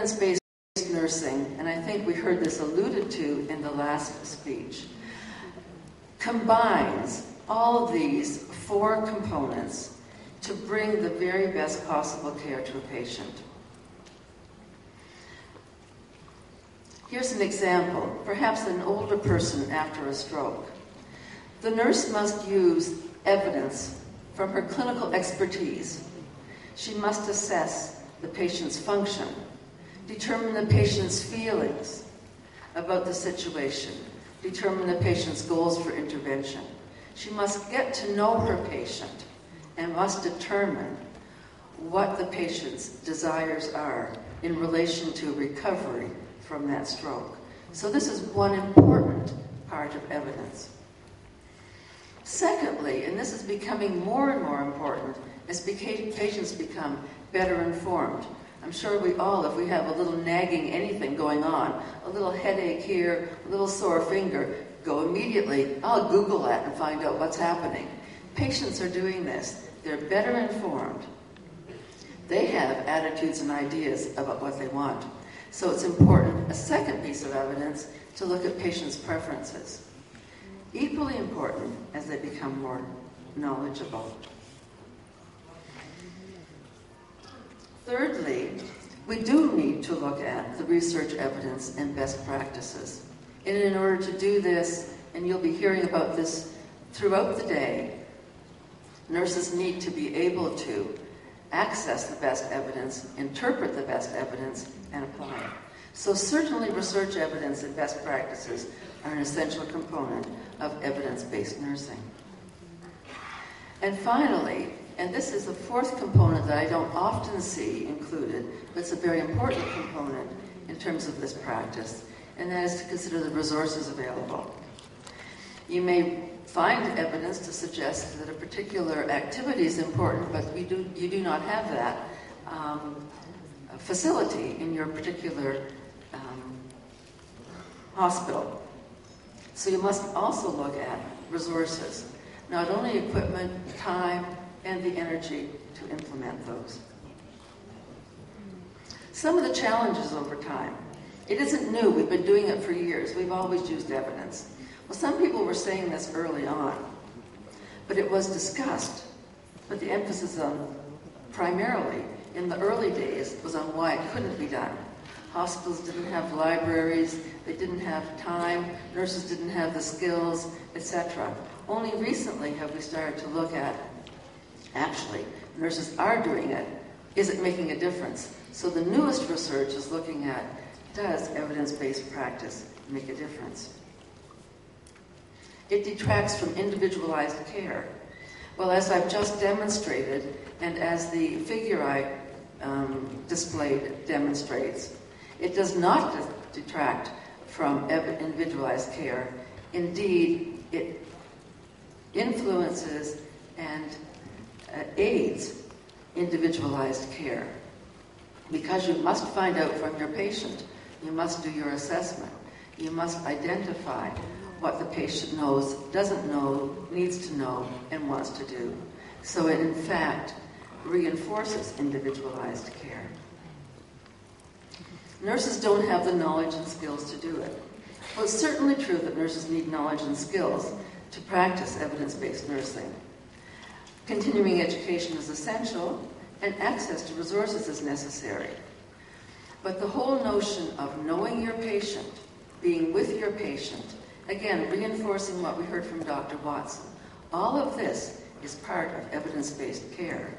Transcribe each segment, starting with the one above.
evidence-based nursing, and I think we heard this alluded to in the last speech, combines all of these 4 components to bring the very best possible care to a patient. Here's an example, perhaps an older person after a stroke. The nurse must use evidence from her clinical expertise. She must assess the patient's function, determine the patient's feelings about the situation, determine the patient's goals for intervention. She must get to know her patient and must determine what the patient's desires are in relation to recovery from that stroke. So this is one important part of evidence. Secondly, and this is becoming more and more important as patients become better informed. I'm sure we all, if we have a little nagging anything going on, a little headache here, a little sore finger, go immediately, I'll Google that and find out what's happening. Patients are doing this. They're better informed. They have attitudes and ideas about what they want. So it's important, a second piece of evidence, to look at patients' preferences. Equally important as they become more knowledgeable. Thirdly, we do need to look at the research evidence and best practices. And in order to do this, and you'll be hearing about this throughout the day, nurses need to be able to access the best evidence, interpret the best evidence, and apply it. So certainly research evidence and best practices are an essential component of evidence-based nursing. And finally, and this is the 4th component that I don't often see included, but it's a very important component in terms of this practice, and that is to consider the resources available. You may find evidence to suggest that a particular activity is important, but you do not have that facility in your particular hospital. So you must also look at resources, not only equipment, time, and the energy to implement those. Some of the challenges over time. It isn't new. We've been doing it for years. We've always used evidence. Well, some people were saying this early on, but it was discussed. But the emphasis on, primarily, in the early days, was on why it couldn't be done. Hospitals didn't have libraries, they didn't have time, nurses didn't have the skills, etc. Only recently have we started to look at, actually, nurses are doing it. Is it making a difference? So the newest research is looking at, does evidence-based practice make a difference? It detracts from individualized care. Well, as I've just demonstrated, and as the figure I displayed demonstrates, it does not detract from individualized care. Indeed, it influences and aids individualized care. Because you must find out from your patient, you must do your assessment, you must identify what the patient knows, doesn't know, needs to know, and wants to do. So it, in fact, reinforces individualized care. Nurses don't have the knowledge and skills to do it. Well, it's certainly true that nurses need knowledge and skills to practice evidence-based nursing. Continuing education is essential, and access to resources is necessary. But the whole notion of knowing your patient, being with your patient, again, reinforcing what we heard from Dr. Watson, all of this is part of evidence-based care,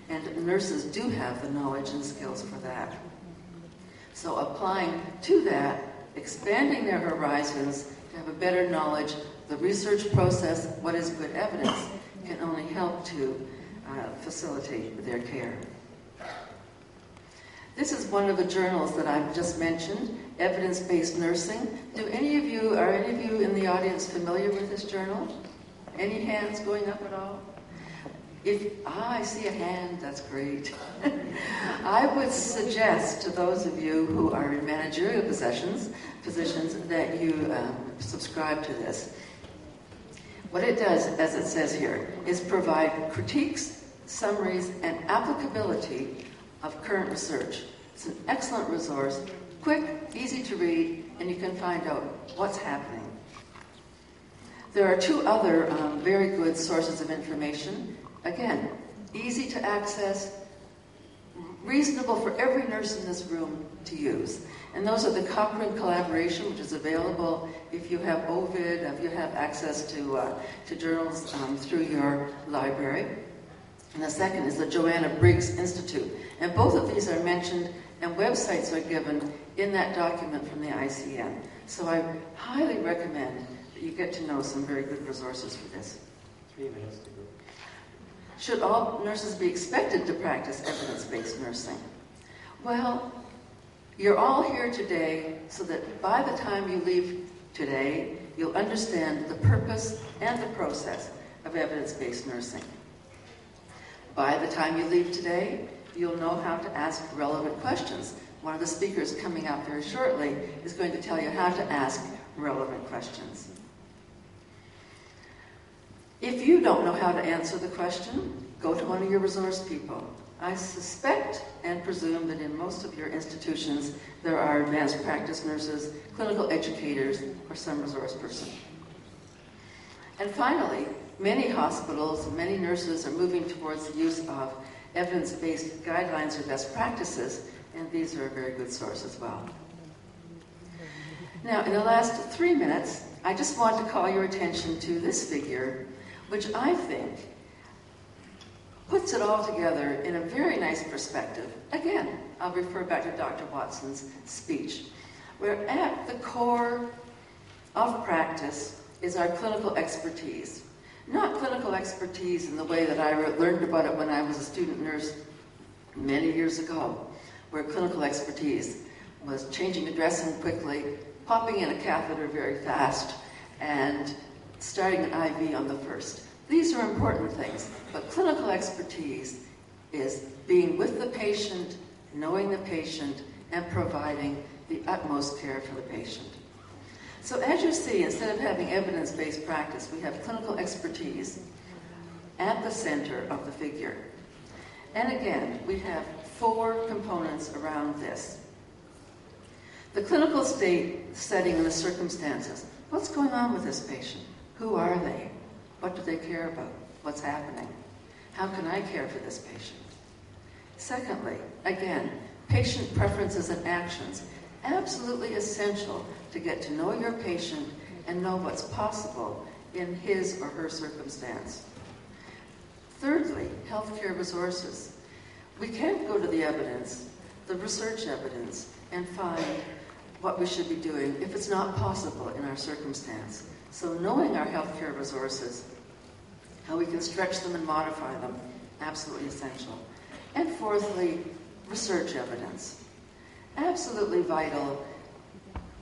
and nurses do have the knowledge and skills for that. So applying to that, expanding their horizons to have a better knowledge, the research process, what is good evidence, can only help to facilitate their care. This is one of the journals that I've just mentioned, Evidence-Based Nursing. Are any of you in the audience familiar with this journal? Any hands going up at all? I see a hand, that's great. I would suggest to those of you who are in managerial positions that you subscribe to this. What it does, as it says here, is provide critiques, summaries, and applicability of current research It's an excellent resource, quick, easy to read, and you can find out what's happening. There are two other very good sources of information. Again, easy to access, reasonable for every nurse in this room to use. And those are the Cochrane Collaboration, which is available if you have Ovid, if you have access to journals through your library. And the second is the Joanna Briggs Institute. And both of these are mentioned, and websites are given in that document from the ICN. So I highly recommend that you get to know some very good resources for this. 3 minutes to go. Should all nurses be expected to practice evidence-based nursing? Well, you're all here today so that by the time you leave today, you'll understand the purpose and the process of evidence-based nursing. By the time you leave today, you'll know how to ask relevant questions. One of the speakers coming up very shortly is going to tell you how to ask relevant questions. If you don't know how to answer the question, go to one of your resource people. I suspect and presume that in most of your institutions there are advanced practice nurses, clinical educators, or some resource person. And finally, many hospitals, many nurses are moving towards the use of evidence-based guidelines or best practices, and these are a very good source as well. Now, in the last 3 minutes, I just want to call your attention to this figure, which I think puts it all together in a very nice perspective. Again, I'll refer back to Dr. Watson's speech, where at the core of practice is our clinical expertise. Not clinical expertise in the way that I learned about it when I was a student nurse many years ago, where clinical expertise was changing a dressing quickly, popping in a catheter very fast, and starting an IV on the first. These are important things, but clinical expertise is being with the patient, knowing the patient, and providing the utmost care for the patient. So as you see, instead of having evidence-based practice, we have clinical expertise at the center of the figure. And again, we have 4 components around this. The clinical setting and the circumstances. What's going on with this patient? Who are they? What do they care about? What's happening? How can I care for this patient? Secondly, again, patient preferences and actions. Absolutely essential to get to know your patient and know what's possible in his or her circumstance. Thirdly, healthcare resources. We can't go to the evidence, the research evidence, and find what we should be doing if it's not possible in our circumstance. So knowing our healthcare resources, how we can stretch them and modify them, absolutely essential. And fourthly, research evidence. Absolutely vital,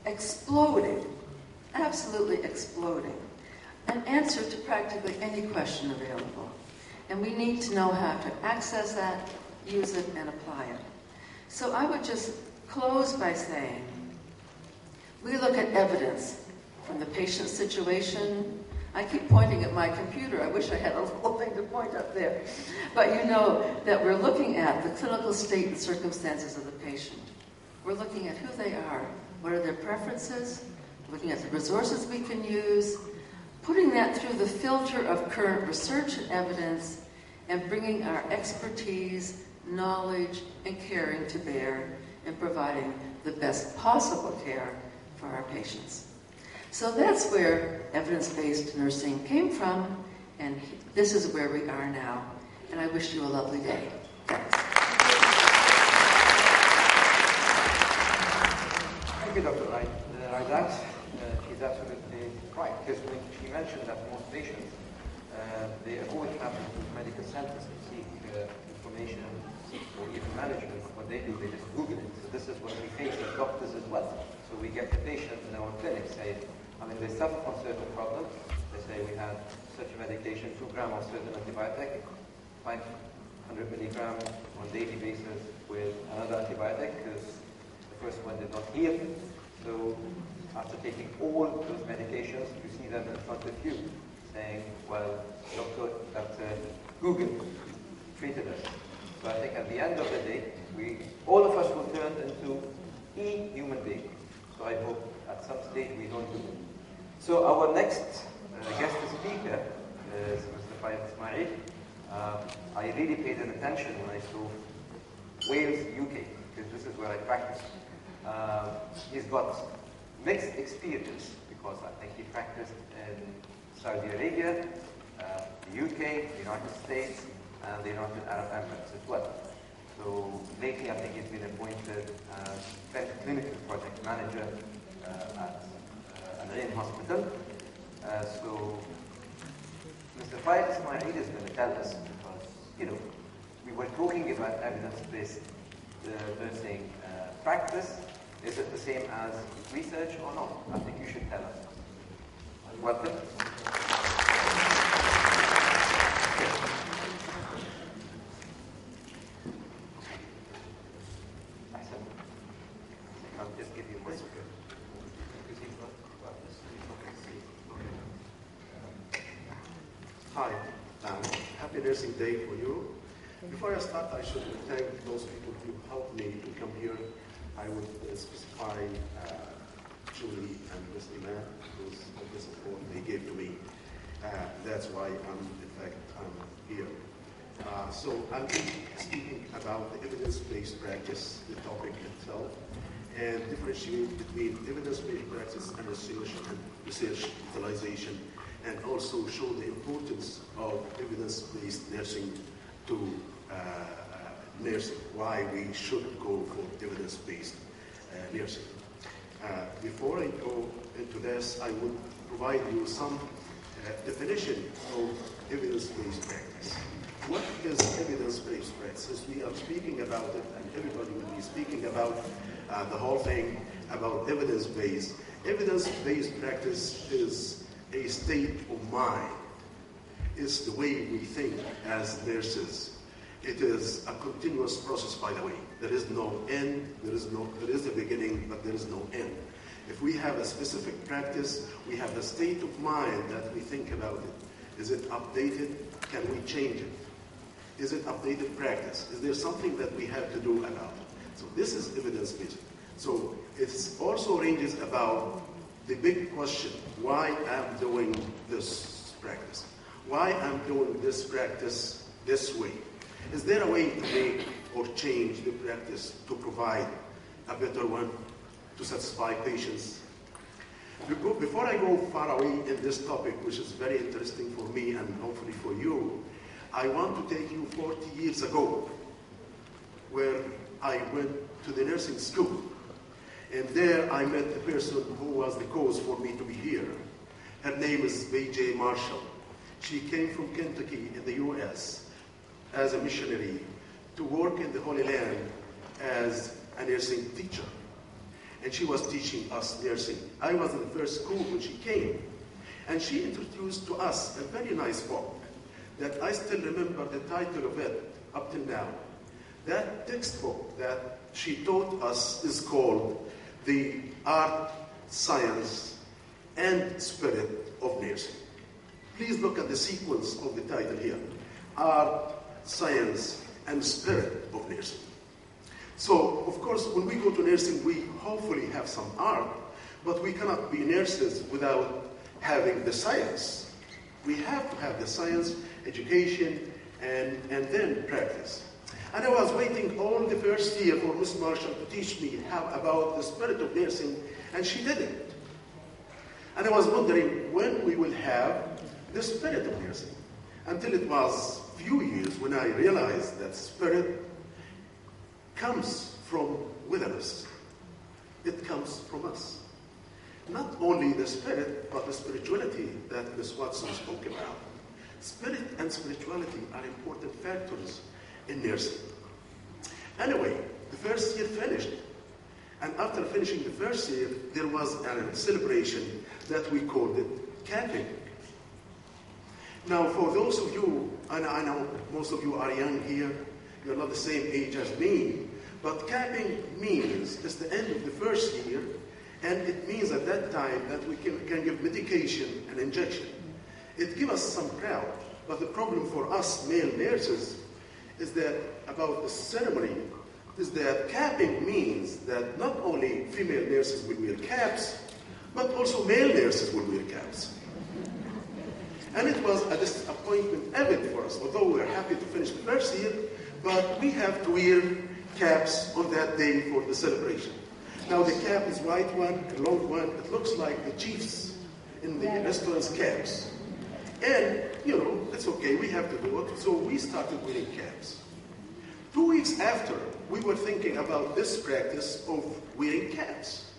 exploding, absolutely exploding. An answer to practically any question available. And we need to know how to access that, use it, and apply it. So I would just close by saying, we look at evidence from the patient situation. I keep pointing at my computer. I wish I had a little thing to point up there. But you know that we're looking at the clinical state and circumstances of the patient. We're looking at who they are, what are their preferences, looking at the resources we can use, putting that through the filter of current research and evidence, and bringing our expertise, knowledge, and caring to bear in providing the best possible care for our patients. So that's where evidence-based nursing came from, and this is where we are now. And I wish you a lovely day. Thanks. Thank you, Dr. Raidat. She's absolutely right, because when she mentioned that most patients, they avoid having to medical centers to seek information or even management. What they do, they just Google it. So this is what we face as doctors as well. So we get the patient in our clinic say, they suffer from certain problems. They say we had such a medication, 2 grams of certain antibiotic, 500 milligrams on a daily basis with another antibiotic because the first one did not heal. So after taking all those medications, you see them in front of you saying, well, Dr. Google treated us. So I think at the end of the day, all of us will turn into human beings. So I hope at some stage we don't do it. So our next guest speaker is Mr. Fayed Ismail. I really paid attention when I saw Wales, UK, because this is where I practice. He's got mixed experience because I think he practiced in Saudi Arabia, the UK, the United States, and the United Arab Emirates as well. So lately I think he's been appointed as clinical project manager at Al-Ain Hospital. So Mr. Fayed Ismail is going to tell us, because, we were talking about evidence-based nursing practice. Is it the same as research or not? I think you should tell us. Welcome. I'll just give you this. Hi, happy Nursing Day for you. Before I start, I should thank those people who helped me to come here. I would specify Julie and Ms. Iman, because of the support they gave to me. That's why I'm here. So I'll be speaking about the evidence-based practice, the topic itself, and differentiate between evidence-based practice and research utilization, and also show the importance of evidence-based nursing to nursing, why we should go for evidence-based nursing. Before I go into this, I would provide you some definition of evidence-based practice. What is evidence-based practice? We are speaking about it, and everybody will be speaking about the whole thing about evidence-based. Evidence-based practice is a state of mind. It's the way we think as nurses. It is a continuous process, by the way. There is no end. There is a beginning, but there is no end. If we have a specific practice, we have the state of mind that we think about it. Is it updated? Can we change it? Is it updated practice? Is there something that we have to do about it? So this is evidence-based. So it also ranges about the big question, why I'm doing this practice? Why I'm doing this practice this way? Is there a way to make or change the practice to provide a better one, to satisfy patients? Before I go far away in this topic, which is very interesting for me and hopefully for you, I want to take you 40 years ago, where I went to the nursing school. And there I met the person who was the cause for me to be here. Her name is B.J. Marshall. She came from Kentucky in the U.S. as a missionary to work in the Holy Land as a nursing teacher. And she was teaching us nursing. I was in the first school when she came. And she introduced to us a very nice book that I still remember the title of it up till now. That textbook that she taught us is called The Art, Science, and Spirit of Nursing. Please look at the sequence of the title here. Art, Science, and Spirit of Nursing. So, of course, when we go to nursing, we hopefully have some art, but we cannot be nurses without having the science. We have to have the science, education, and then practice. And I was waiting all the first year for Miss Marshall to teach me about the spirit of nursing, and she didn't. And I was wondering when we will have the spirit of nursing. Until it was a few years when I realized that spirit comes from within us. It comes from us. Not only the spirit, but the spirituality that Ms. Watson spoke about. Spirit and spirituality are important factors in nursing. Anyway, the first year finished. And after finishing the first year, there was a celebration that we called it capping. Now, for those of you, and I know most of you are young here, you're not the same age as me, but capping means it's the end of the first year, and it means at that time that we can give medication and injection. It gives us some crowd, but the problem for us male nurses is that about the ceremony is that capping means that not only female nurses will wear caps, but also male nurses will wear caps. And it was a disappointment event for us, although we are happy to finish the first year, but we have to wear caps on that day for the celebration. Now the cap is white one, a long one. It looks like the chiefs in the restaurants' caps. And, you know, it's okay, we have to do it. So we started wearing caps. 2 weeks after, we were thinking about this practice of wearing caps.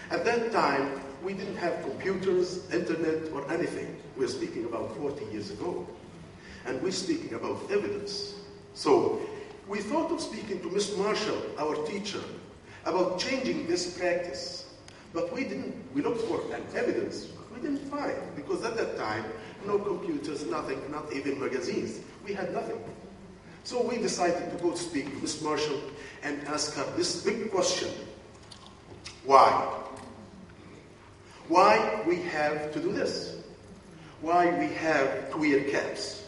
At that time, we didn't have computers, internet, or anything. We're speaking about 40 years ago. And we're speaking about evidence. So we thought of speaking to Miss Marshall, our teacher, about changing this practice. But we looked for an evidence, but we didn't find, because at that time, no computers, nothing, not even magazines. We had nothing. So we decided to go to speak to Miss Marshall and ask her this big question. Why? Why we have to do this? Why we have to wear caps?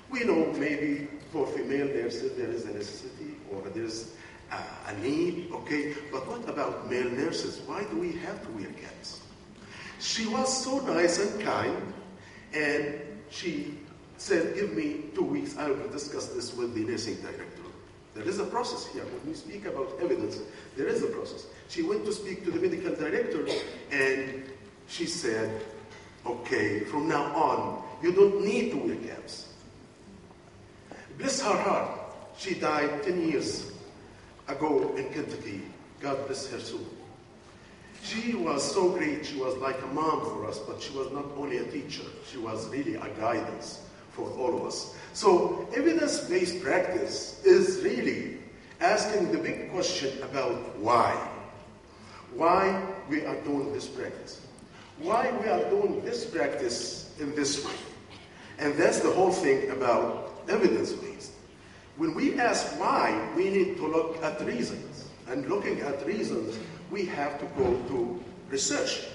We know maybe for female nurses there is a necessity or there is a need, okay? But what about male nurses? Why do we have to wear caps? She was so nice and kind, and she said, give me 2 weeks, I will discuss this with the nursing director. There is a process here. When we speak about evidence, there is a process. She went to speak to the medical director, and she said, okay, from now on, you don't need to wear caps. Bless her heart. She died 10 years ago in Kentucky. God bless her soul. She was so great. She was like a mom for us, but she was not only a teacher. She was really a guidance for all of us. So evidence-based practice is really asking the big question about why. Why we are doing this practice. Why we are doing this practice in this way. And that's the whole thing about evidence-based. When we ask why, we need to look at reasons. And looking at reasons, we have to go to research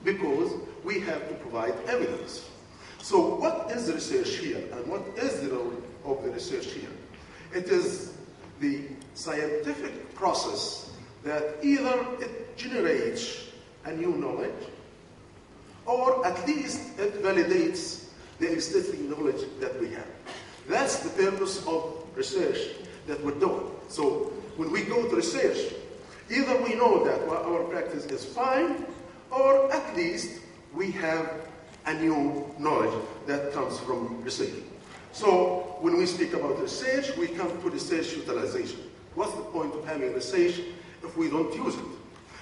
because we have to provide evidence. So what is the research here and what is the role of the research here? It is the scientific process that either it generates a new knowledge or at least it validates the existing knowledge that we have. That's the purpose of research that we're doing. So when we go to research, either we know that our practice is fine, or at least we have a new knowledge that comes from research. So when we speak about research, we come to research utilization. What's the point of having research if we don't use it?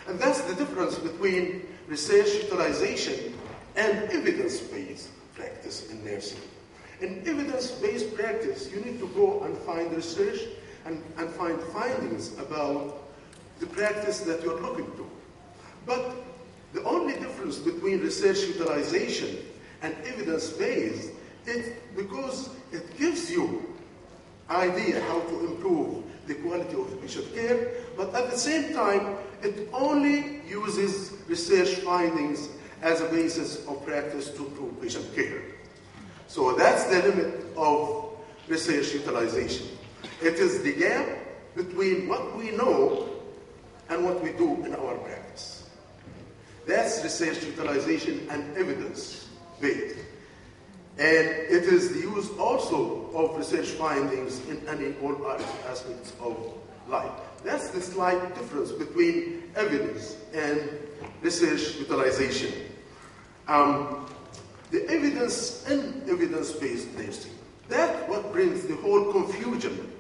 And that's the difference between research utilization and evidence-based practice in nursing. In evidence-based practice, you need to go and find research and find findings about the practice that you're looking to. But the only difference between research utilization and evidence-based is because it gives you idea how to improve the quality of the patient care, but at the same time, it only uses research findings as a basis of practice to improve patient care. So that's the limit of research utilization. It is the gap between what we know and what we do in our practice. That's research utilization and evidence-based. And it is the use also of research findings in all aspects of life. That's the slight difference between evidence and research utilization. The evidence and evidence-based nursing, that's what brings the whole confusion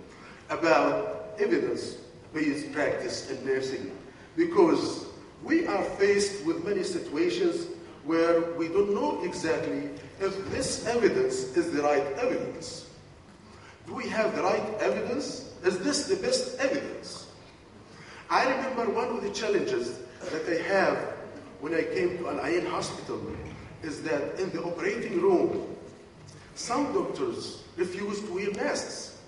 about evidence-based practice in nursing, because we are faced with many situations where we don't know exactly if this evidence is the right evidence. Do we have the right evidence? Is this the best evidence? I remember one of the challenges that I have when I came to Al-Ain Hospital is that in the operating room, some doctors refuse to wear masks.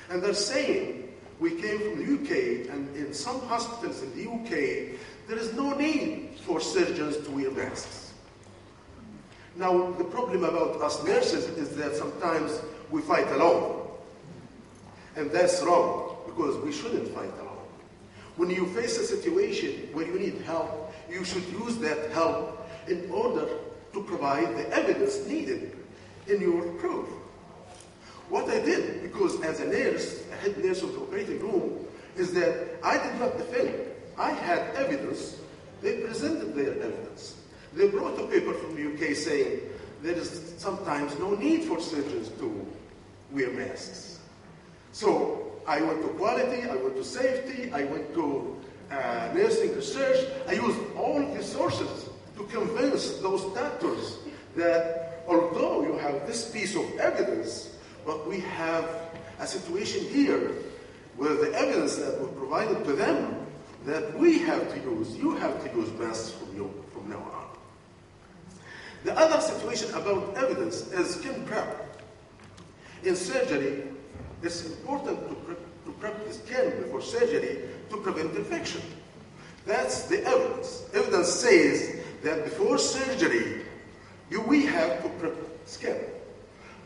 And they're saying, we came from the UK, and in some hospitals in the UK, there is no need for surgeons to wear masks. Now, the problem about us nurses is that sometimes we fight alone. And that's wrong. because we shouldn't fight alone. When you face a situation where you need help, you should use that help in order to provide the evidence needed in your proof. What I did, because as a nurse, a head nurse of the operating room, is that I did not defend. I had evidence. They presented their evidence. They brought a paper from the UK saying there is sometimes no need for surgeons to wear masks. So I went to quality, I went to safety, I went to nursing research. I used all the sources to convince those doctors that although you have this piece of evidence, but we have a situation here where the evidence that was provided to them that we have to use, you have to use masks from now on. The other situation about evidence is skin prep. In surgery, it's important to prep the skin before surgery to prevent infection. That's the evidence. Evidence says that before surgery, we have to prep skin.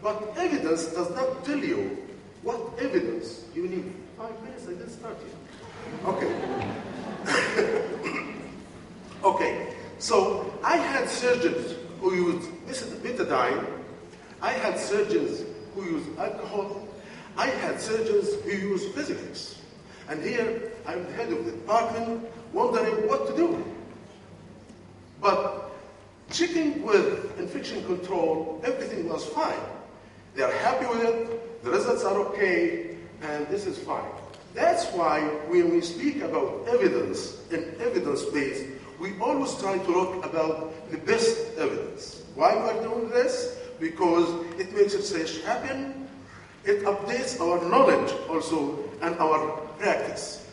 But evidence does not tell you what evidence you need. 5 minutes, I didn't start yet. Okay. Okay, so I had surgeons who used betadine. I had surgeons who used alcohol. I had surgeons who used physics. And here, I'm the head of the department, wondering what to do. But checking with infection control, everything was fine. They're happy with it, the results are okay, and this is fine. That's why when we speak about evidence and evidence-based, we always try to look about the best evidence. Why we're doing this? Because it makes research happen, it updates our knowledge also and our practice.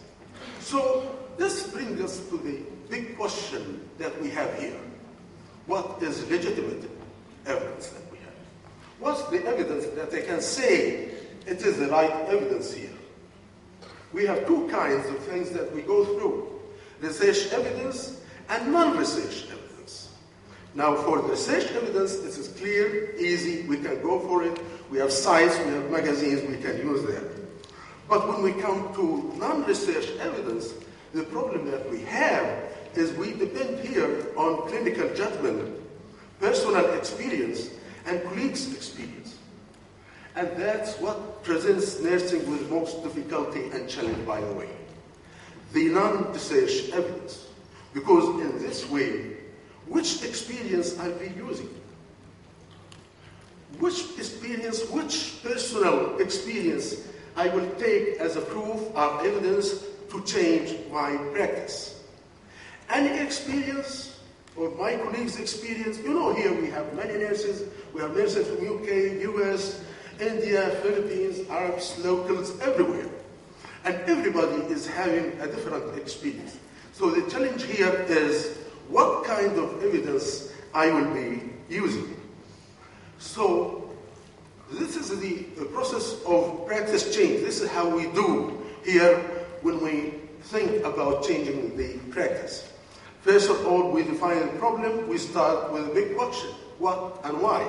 So this brings us to the big question that we have here. What is legitimate evidence that we have? What's the evidence that I can say it is the right evidence here? We have two kinds of things that we go through: research evidence and non-research evidence. Now, for the research evidence, this is clear, easy, we can go for it. We have sites, we have magazines, we can use them. But when we come to non-research evidence, the problem that we have is we depend here on clinical judgment, personal experience, and colleagues' experience. And that's what presents nursing with most difficulty and challenge, by the way. The non-research evidence. Because in this way, which experience are we using? Which experience, which personal experience I will take as a proof or evidence to change my practice? Any experience, or my colleagues' experience, you know, here we have many nurses. We have nurses from UK, US, India, Philippines, Arabs, locals, everywhere. And everybody is having a different experience. So the challenge here is what kind of evidence I will be using. So this is the process of practice change. This is how we do here when we think about changing the practice. First of all, we define the problem. We start with a big question: what and why?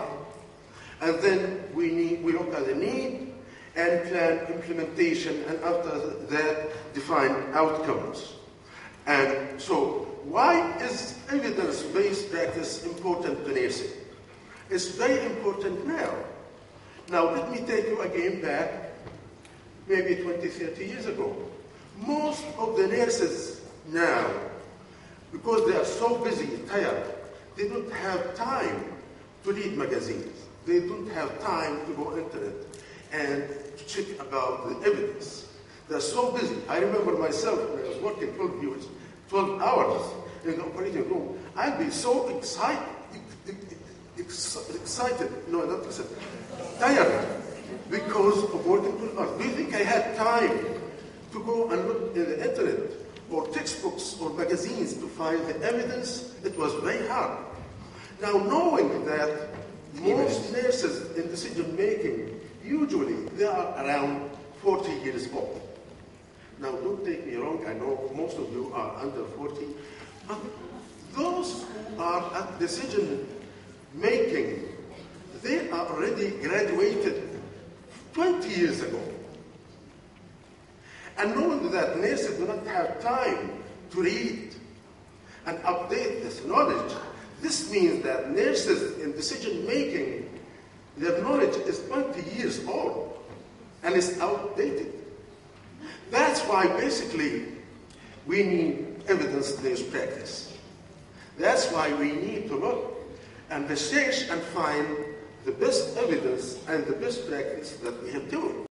And then we look at the need and plan implementation, and after that, define outcomes. And so, why is evidence-based practice important to nursing? It's very important now. Now, let me take you again back, maybe 20, 30 years ago. Most of the nurses now, because they are so busy, tired, they don't have time to read magazines. They don't have time to go on the internet and to check about the evidence. They're so busy. I remember myself when I was working 12 hours in the operating room. I'd be so excited, no, not excited, tired because of working 12 hours. Do you think I had time to go and look in the internet or textbooks or magazines to find the evidence? It was very hard. Now, knowing that most nurses in decision making, usually they are around 40 years old. Now, don't take me wrong, I know most of you are under 40, but those who are at decision making, they are already graduated 20 years ago. And knowing that nurses do not have time to read and update this knowledge, this means that nurses in decision making, their knowledge is 20 years old and is outdated. That's why basically we need evidence-based practice. That's why we need to look and research and find the best evidence and the best practice that we have done.